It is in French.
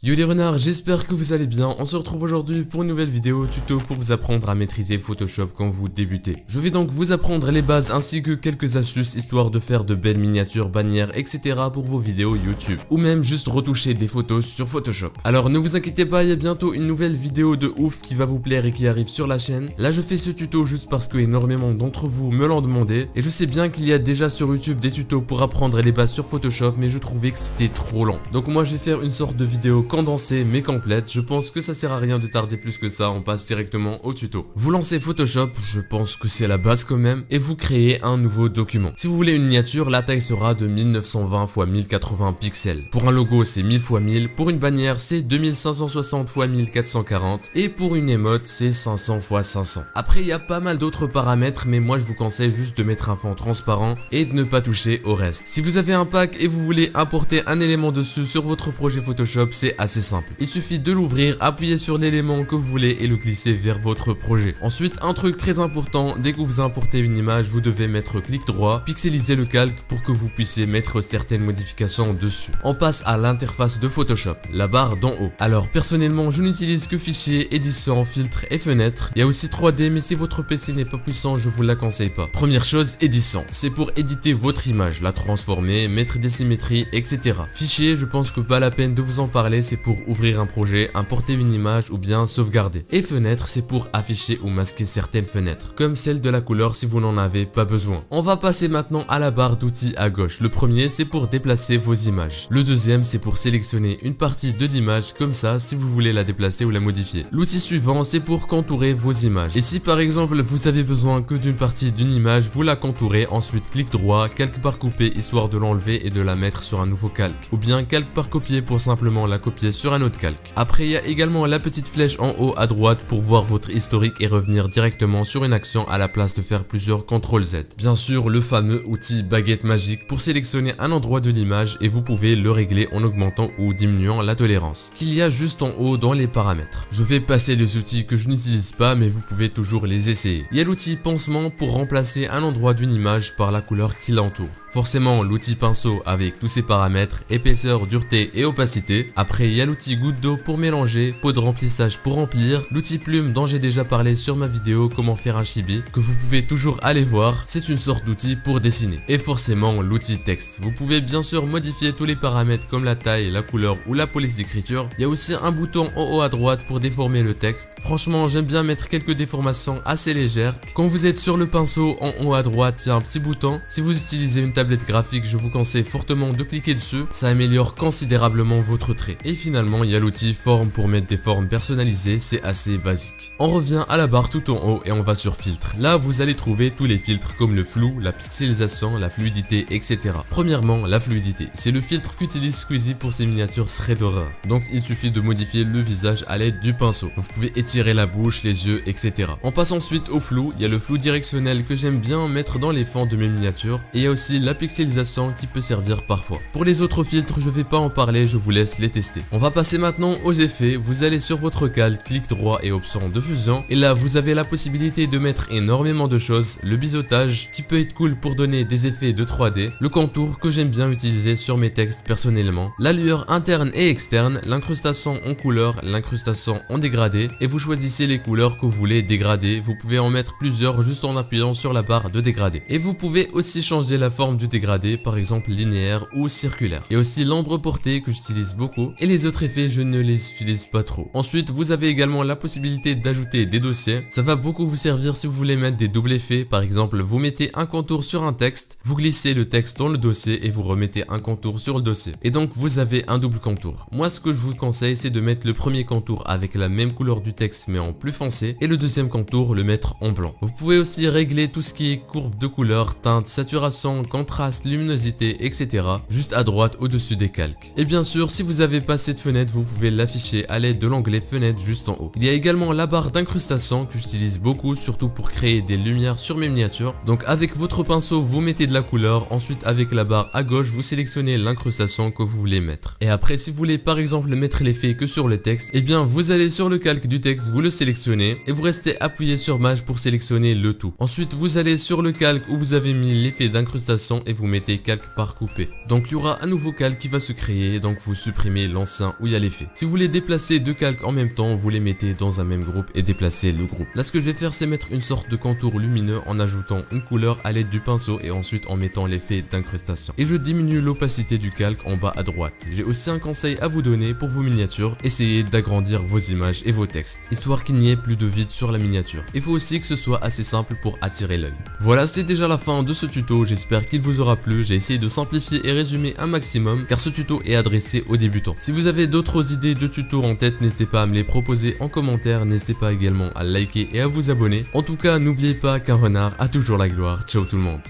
Yo les renards, j'espère que vous allez bien. On se retrouve aujourd'hui pour une nouvelle vidéo tuto pour vous apprendre à maîtriser Photoshop quand vous débutez. Je vais donc vous apprendre les bases ainsi que quelques astuces histoire de faire de belles miniatures, bannières, etc. pour vos vidéos YouTube. Ou même juste retoucher des photos sur Photoshop. Alors ne vous inquiétez pas, il y a bientôt une nouvelle vidéo de ouf qui va vous plaire et qui arrive sur la chaîne. Là je fais ce tuto juste parce que énormément d'entre vous me l'ont demandé. Et je sais bien qu'il y a déjà sur YouTube des tutos pour apprendre les bases sur Photoshop, mais je trouvais que c'était trop lent. Donc moi je vais faire une sorte de vidéo condensée mais complète. Je pense que ça sert à rien de tarder plus que ça, on passe directement au tuto. Vous lancez Photoshop, je pense que c'est la base quand même, et vous créez un nouveau document. Si vous voulez une miniature, la taille sera de 1920 x 1080 pixels. Pour un logo c'est 1000 x 1000, pour une bannière c'est 2560 x 1440 et pour une émote c'est 500 x 500. Après il y a pas mal d'autres paramètres, mais moi je vous conseille juste de mettre un fond transparent et de ne pas toucher au reste. Si vous avez un pack et vous voulez importer un élément dessus sur votre projet Photoshop, c'est assez simple. Il suffit de l'ouvrir, appuyer sur l'élément que vous voulez et le glisser vers votre projet. Ensuite, un truc très important, dès que vous importez une image, vous devez mettre clic droit, pixeliser le calque pour que vous puissiez mettre certaines modifications dessus. On passe à l'interface de Photoshop, la barre d'en haut. Alors personnellement, je n'utilise que fichiers, édition, filtres et fenêtres. Il y a aussi 3D, mais si votre PC n'est pas puissant, je vous la conseille pas. Première chose, édition. C'est pour éditer votre image, la transformer, mettre des symétries, etc. Fichier, je pense que pas la peine de vous en parler, c'est pour ouvrir un projet, importer une image ou bien sauvegarder. Et fenêtre, c'est pour afficher ou masquer certaines fenêtres, comme celle de la couleur si vous n'en avez pas besoin. On va passer maintenant à la barre d'outils à gauche. Le premier, c'est pour déplacer vos images. Le deuxième, c'est pour sélectionner une partie de l'image comme ça si vous voulez la déplacer ou la modifier. L'outil suivant, c'est pour contourer vos images. Et si par exemple vous avez besoin que d'une partie d'une image, vous la contourez, ensuite clic droit, calque par couper histoire de l'enlever et de la mettre sur un nouveau calque. Ou bien calque par copier pour simplement la copier sur un autre calque. Après il y a également la petite flèche en haut à droite pour voir votre historique et revenir directement sur une action à la place de faire plusieurs CTRL Z. Bien sûr le fameux outil baguette magique pour sélectionner un endroit de l'image et vous pouvez le régler en augmentant ou diminuant la tolérance, qu'il y a juste en haut dans les paramètres. Je vais passer les outils que je n'utilise pas, mais vous pouvez toujours les essayer. Il y a l'outil pansement pour remplacer un endroit d'une image par la couleur qui l'entoure. Forcément l'outil pinceau avec tous ses paramètres, épaisseur, dureté et opacité. Après il y a l'outil goutte d'eau pour mélanger, pot de remplissage pour remplir, l'outil plume dont j'ai déjà parlé sur ma vidéo comment faire un chibi, que vous pouvez toujours aller voir, c'est une sorte d'outil pour dessiner. Et forcément l'outil texte. Vous pouvez bien sûr modifier tous les paramètres comme la taille, la couleur ou la police d'écriture. Il y a aussi un bouton en haut à droite pour déformer le texte. Franchement j'aime bien mettre quelques déformations assez légères. Quand vous êtes sur le pinceau en haut à droite, il y a un petit bouton. Si vous utilisez une tablette graphique, je vous conseille fortement de cliquer dessus, ça améliore considérablement votre trait. Et finalement il y a l'outil forme pour mettre des formes personnalisées, c'est assez basique. On revient à la barre tout en haut et on va sur filtre. Là vous allez trouver tous les filtres comme le flou, la pixelisation, la fluidité, etc. Premièrement la fluidité, c'est le filtre qu'utilise Squeezie pour ses miniatures thread horror. Donc il suffit de modifier le visage à l'aide du pinceau. Vous pouvez étirer la bouche, les yeux, etc. On passe ensuite au flou, il y a le flou directionnel que j'aime bien mettre dans les fonds de mes miniatures. Et il y a aussi la pixelisation qui peut servir parfois. Pour les autres filtres je vais pas en parler, je vous laisse les tester. On va passer maintenant aux effets. Vous allez sur votre calque, clic droit et option de fusion. Et là vous avez la possibilité de mettre énormément de choses. Le biseautage qui peut être cool pour donner des effets de 3D. Le contour que j'aime bien utiliser sur mes textes personnellement. La lueur interne et externe. L'incrustation en couleur, l'incrustation en dégradé. Et vous choisissez les couleurs que vous voulez dégrader. Vous pouvez en mettre plusieurs juste en appuyant sur la barre de dégradé. Et vous pouvez aussi changer la forme du dégradé, par exemple linéaire ou circulaire. Il y a aussi l'ombre portée que j'utilise beaucoup. Et les autres effets je ne les utilise pas trop. Ensuite vous avez également la possibilité d'ajouter des dossiers. Ça va beaucoup vous servir si vous voulez mettre des doubles effets. Par exemple vous mettez un contour sur un texte, vous glissez le texte dans le dossier et vous remettez un contour sur le dossier. Et donc vous avez un double contour. Moi ce que je vous conseille c'est de mettre le premier contour avec la même couleur du texte mais en plus foncé. Et le deuxième contour le mettre en blanc. Vous pouvez aussi régler tout ce qui est courbe de couleur, teinte, saturation, contraste, luminosité, etc. juste à droite au-dessus des calques. Et bien sûr si vous n'avez pas cette fenêtre, vous pouvez l'afficher à l'aide de l'onglet fenêtre juste en haut. Il y a également la barre d'incrustation que j'utilise beaucoup, surtout pour créer des lumières sur mes miniatures. Donc avec votre pinceau vous mettez de la couleur, ensuite avec la barre à gauche vous sélectionnez l'incrustation que vous voulez mettre. Et après si vous voulez par exemple mettre l'effet que sur le texte, et bien vous allez sur le calque du texte, vous le sélectionnez et vous restez appuyé sur Maj pour sélectionner le tout. Ensuite vous allez sur le calque où vous avez mis l'effet d'incrustation l'accent et vous mettez calque par coupé. Donc il y aura un nouveau calque qui va se créer, donc vous supprimez l'ancien où il y a l'effet. Si vous voulez déplacer deux calques en même temps, vous les mettez dans un même groupe et déplacez le groupe. Là ce que je vais faire c'est mettre une sorte de contour lumineux en ajoutant une couleur à l'aide du pinceau et ensuite en mettant l'effet d'incrustation. Et je diminue l'opacité du calque en bas à droite. J'ai aussi un conseil à vous donner pour vos miniatures, essayez d'agrandir vos images et vos textes, histoire qu'il n'y ait plus de vide sur la miniature. Il faut aussi que ce soit assez simple pour attirer l'œil. Voilà, c'est déjà la fin de ce tuto, j'espère qu'il vous aura plu. J'ai essayé de simplifier et résumer un maximum car ce tuto est adressé aux débutants. Si vous avez d'autres idées de tutos en tête, n'hésitez pas à me les proposer en commentaire, n'hésitez pas également à liker et à vous abonner. En tout cas, n'oubliez pas qu'un renard a toujours la gloire. Ciao tout le monde.